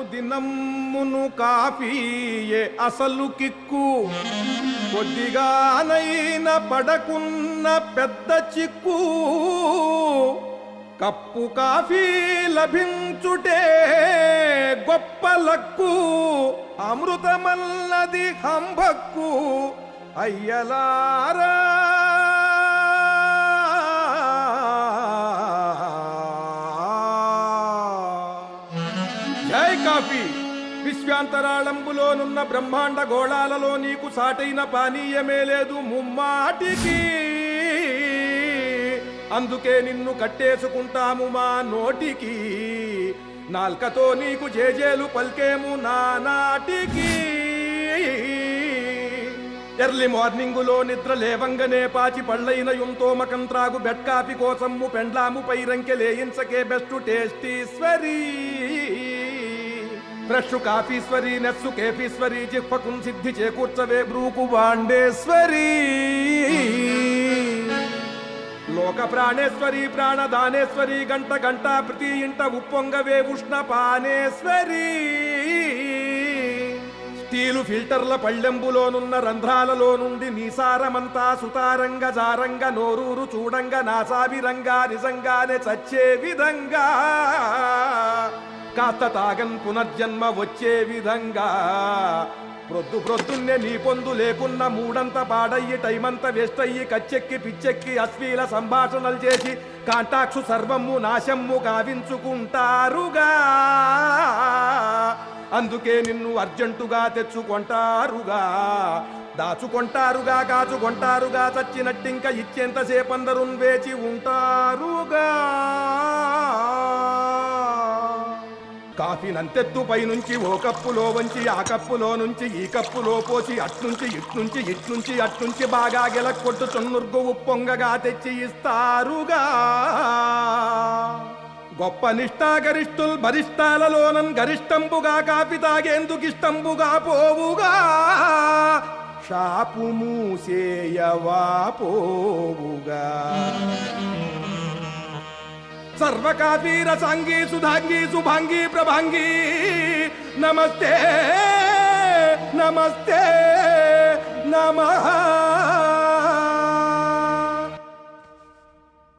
అనుదినమ్మును కాఫీయే అసలు కిక్కు, కొద్దిగానైన పడకున్న పెద్ద చిక్కు. కప్పు కాఫీ లభించుటే గొప్ప లక్కు, అమృతమల్లది హంభక్కు అయ్యలారా. జై కాఫీ. విశ్వాంతరాళంబులోనున్న బ్రహ్మాండ గోళాలలో నీకు సాటైన పానీయమే లేదు ముమ్మాటికి. అందుకే నిన్ను కట్టేసుకుంటాము మా నోటికి, నాల్కతో నీకు జేజేలు పల్కేము నానాటికి. ఎర్లీ మార్నింగులో నిద్ర లేవంగనే పాచి పళ్ళైన యుంతోమకం త్రాగు బెడ్ కాఫీ కోసము పెండ్లాము పైరంకె లేయించకే బెస్ట్ టేస్టీశ్వరీ. ఫ్రెష్ కాఫీశ్వరి నెస్సు కేఫీశ్వరి జిహ్వకుం సిద్ధి చేకూర్చవే బ్రూకు వాండేశ్వరి. లోక ప్రాణేశ్వరి ప్రాణదానేశ్వరి గంట గంట ప్రతి ఇంట ఉప్పొంగవే ఉష్ణ పానేశ్వరి. స్టీలు ఫిల్టర్ల పళ్ళెంబులోనున్న రంధ్రాలలో నుండి నీసారమంతా సుతారంగ జారంగ నోరూరు చూడంగ నాసావిరంగా నిజంగానే చచ్చే విధంగా, కాస్త తాగన్ పునర్జన్మ వచ్చే విధంగా. ప్రొద్దున్నే నీ పొందు లేకున్న మూడంత పాడయ్యి టైమంతా వేస్ట్ అయ్యి కచ్చెక్కి పిచ్చెక్కి అశ్లీల సంభాషణలు చేసి కాంటాక్షు సర్వము నాశమ్ము గావించుకుంటారుగా. అందుకే నిన్ను అర్జెంటుగా తెచ్చుకొంటారుగా, దాచుకొంటారుగా, కాచుకొంటారుగా. చచ్చినట్టింక ఇచ్చేంతసేపందరు వేచి ఉంటారుగా. కాఫీ నంతెత్తు పైనుంచి ఓ కప్పులో వంచి ఆ కప్పులో నుంచి ఈ కప్పులో పోసి అట్నుంచి ఇట్నుంచి ఇట్నుంచి అట్నుంచి బాగా గెలక్కొట్టు చున్నుర్గు ఉప్పొంగగా తెచ్చి ఇస్తారుగా. గొప్ప నిష్ఠాగరిష్ఠుల్ బరిష్టాలలోనన్ గరిష్టంబుగా కాఫీ తాగేందుకిష్టంబుగా పోవుగా. షాపు మూసేయవా పోవుగా. సర్వకాఫీ రసాంగీ సుధాంగీ శుభాంగీ ప్రభాంగీ నమస్తే నమస్తే నమః.